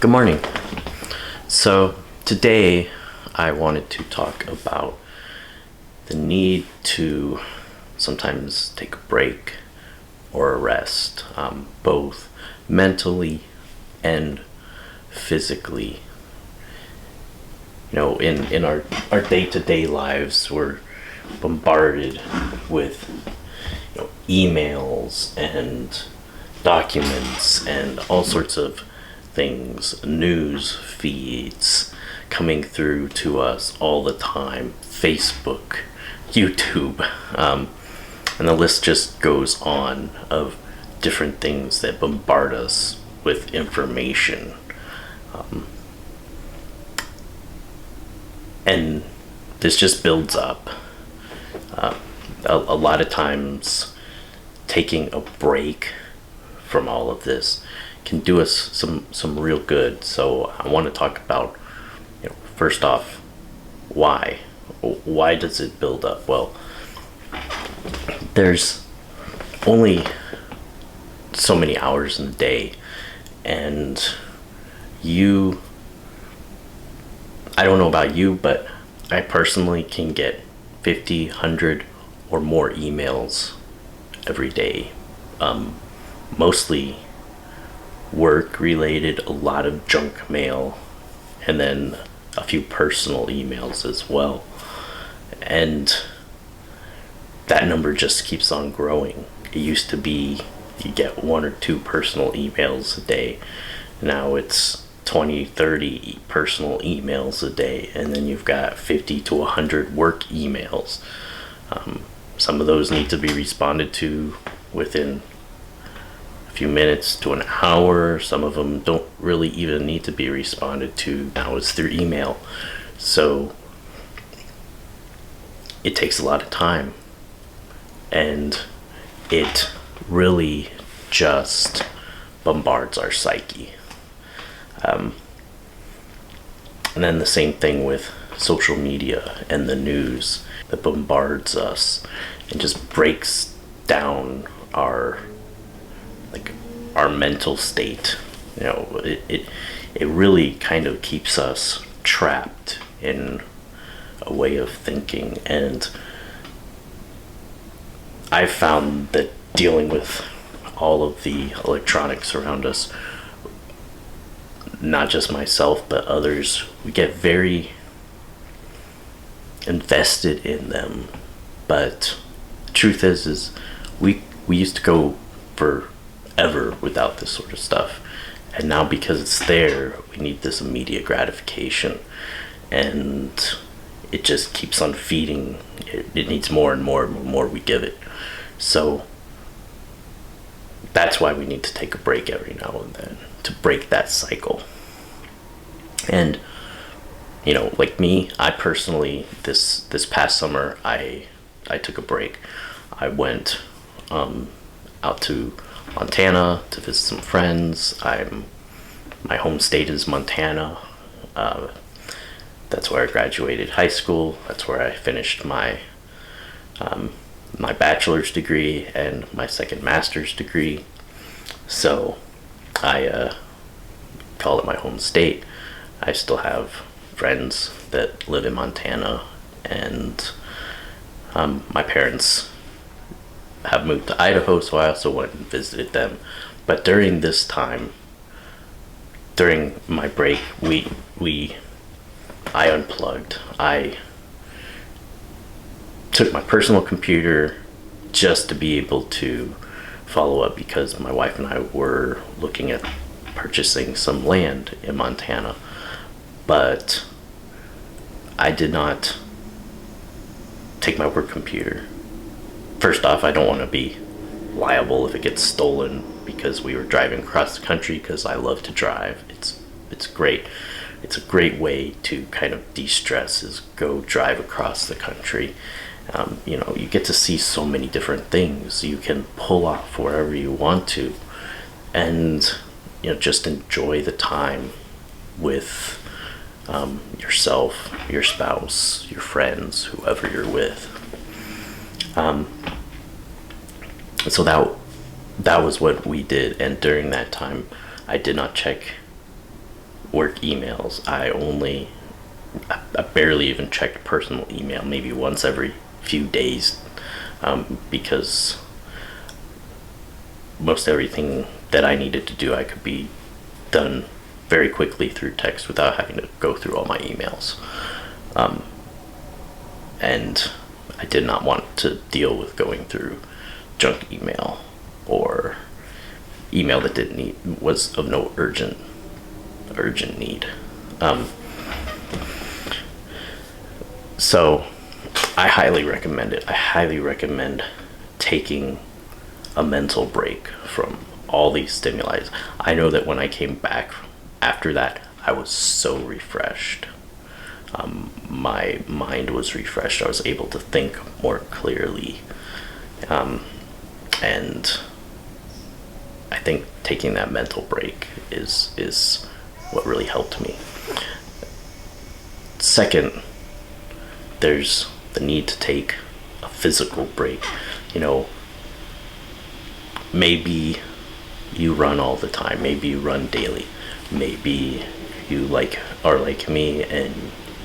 Good morning. So today I wanted to talk about the need to sometimes take a break or a rest, both mentally and physically. In our day-to-day lives, we're bombarded with emails and documents and all sorts of things, news feeds coming through to us all the time, Facebook, YouTube, and the list just goes on of different things that bombard us with information. And this just builds up. A lot of times taking a break from all of this can do us some real good. So I want to talk about, first off, why does it build up? Well, there's only so many hours in the day, and I don't know about you, but I personally can get 50, 100 or more emails every day, mostly work related, a lot of junk mail, and then a few personal emails as well. And that number just keeps on growing. It used to be you get 1 or 2 personal emails a day. Now it's 20, 30 personal emails a day, and then you've got 50 to 100 work emails. Some of those need to be responded to within a few minutes to an hour. Some of them don't really even need to be responded to. Now it's through email. So it takes a lot of time, and it really just bombards our psyche. And then the same thing with social media and the news that bombards us and just breaks down our mental state. It really kind of keeps us trapped in a way of thinking. And I've found that dealing with all of the electronics around us, not just myself but others, we get very invested in them. But the truth is we used to go forever without this sort of stuff, and now because it's there, we need this immediate gratification, and it just keeps on feeding. It needs more and more and more we give it. So that's why we need to take a break every now and then to break that cycle. And like me, I personally, this past summer, I took a break. I went out to Montana to visit some friends. My home state is Montana. That's where I graduated high school. That's where I finished my bachelor's degree and my second master's degree. So I call it my home state. I still have friends that live in Montana, and my parents have moved to Idaho, so I also went and visited them. But during this time, during my break, I unplugged. I took my personal computer just to be able to follow up, because my wife and I were looking at purchasing some land in Montana. But I did not take my work computer. First off, I don't want to be liable if it gets stolen, because we were driving across the country, because I love to drive. It's great. It's a great way to kind of de-stress, is go drive across the country. You get to see so many different things. You can pull off wherever you want to, and just enjoy the time with yourself, your spouse, your friends, whoever you're with. So that was what we did, and during that time I did not check work emails. I barely even checked personal email, maybe once every few days, because most everything that I needed to do, I could be done very quickly through text without having to go through all my emails. And I did not want to deal with going through junk email or email that was of no urgent need. So I highly recommend it. I highly recommend taking a mental break from all these stimuli. I know that when I came back after that, I was so refreshed. My mind was refreshed. I was able to think more clearly. And I think taking that mental break is what really helped me. Second, there's the need to take a physical break. Maybe you run all the time. Maybe you run daily. Maybe you are like me and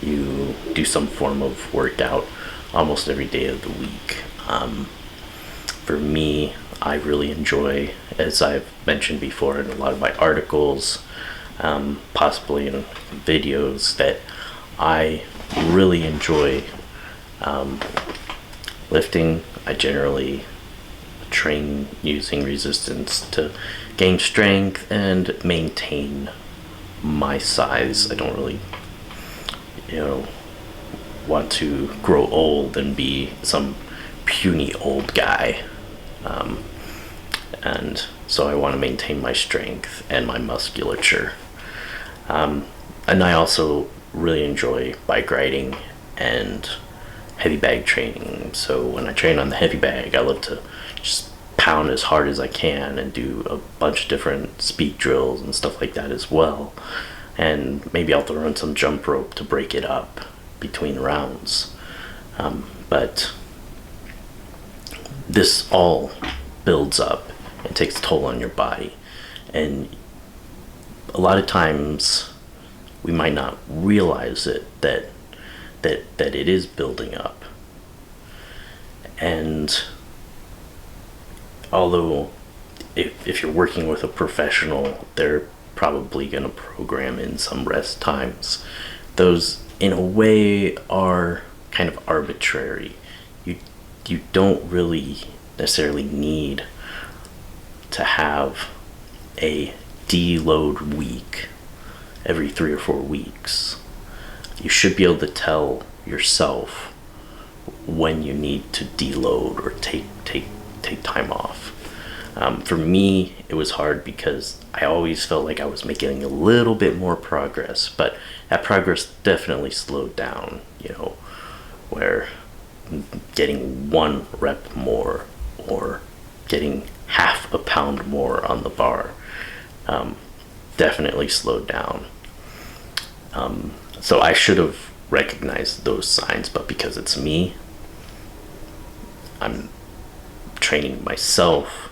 you do some form of workout almost every day of the week. For me, I really enjoy, as I've mentioned before in a lot of my articles, possibly in videos, that I really enjoy lifting. I generally train using resistance to gain strength and maintain my size. I don't really, want to grow old and be some puny old guy. And so I want to maintain my strength and my musculature. And I also really enjoy bike riding and heavy bag training. So when I train on the heavy bag, I love to just pound as hard as I can and do a bunch of different speed drills and stuff like that as well. And maybe I'll throw in some jump rope to break it up between rounds. But this all builds up and takes a toll on your body. And a lot of times we might not realize it, that it is building up. And although if you're working with a professional, they're probably going to program in some rest times. Those, in a way, are kind of arbitrary. You don't really necessarily need to have a deload week every 3 or 4 weeks. You should be able to tell yourself when you need to deload or take time off. For me, it was hard because I always felt like I was making a little bit more progress, but that progress definitely slowed down, where getting 1 rep more or getting half a pound more on the bar definitely slowed down. So I should have recognized those signs, but because it's me, I'm training myself.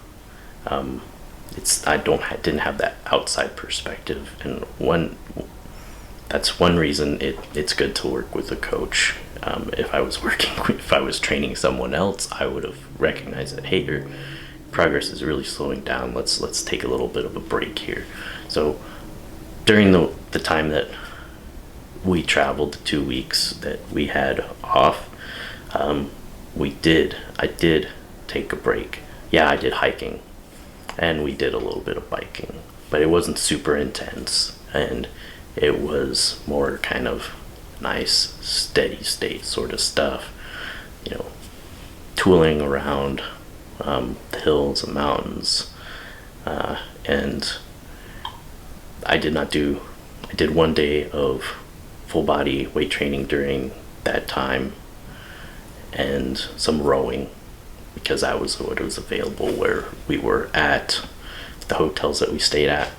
Didn't have that outside perspective, and that's one reason it's good to work with a coach. If I was training someone else, I would have recognized that, hey, your progress is really slowing down. Let's take a little bit of a break here. So during the time that we traveled, the 2 weeks that we had off, I did take a break. Yeah, I did hiking, and we did a little bit of biking, but it wasn't super intense, and it was more kind of nice, steady state sort of stuff, tooling around the hills and mountains, and I did 1 day of full body weight training during that time, and some rowing, because that was what was available where we were at the hotels that we stayed at.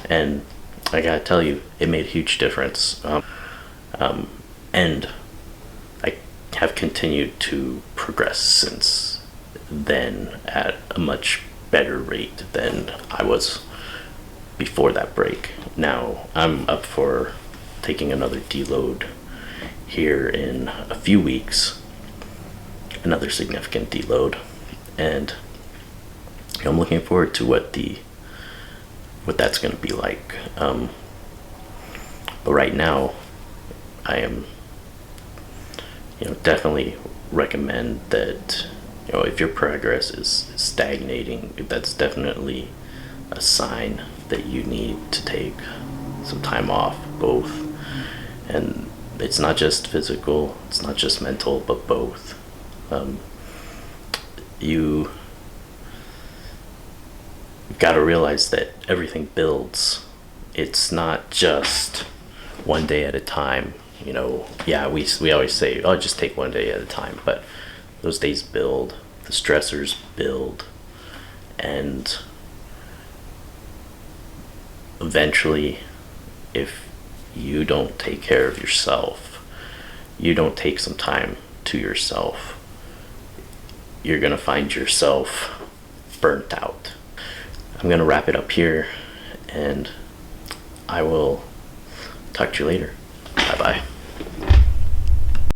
And I gotta tell you, it made a huge difference. And I have continued to progress since then at a much better rate than I was before that break. Now, I'm up for taking another deload here in a few weeks, another significant deload, and I'm looking forward to what that's going to be like. But right now, I am, definitely recommend that, if your progress is stagnating, that's definitely a sign that you need to take some time off, both. And it's not just physical, it's not just mental, but both. You've got to realize that everything builds. It's not just one day at a time. Yeah, we always say, oh, just take one day at a time, but those days build, the stressors build, and eventually, if you don't take care of yourself, you don't take some time to yourself, you're gonna find yourself burnt out. I'm gonna wrap it up here, and I will talk to you later. Bye bye.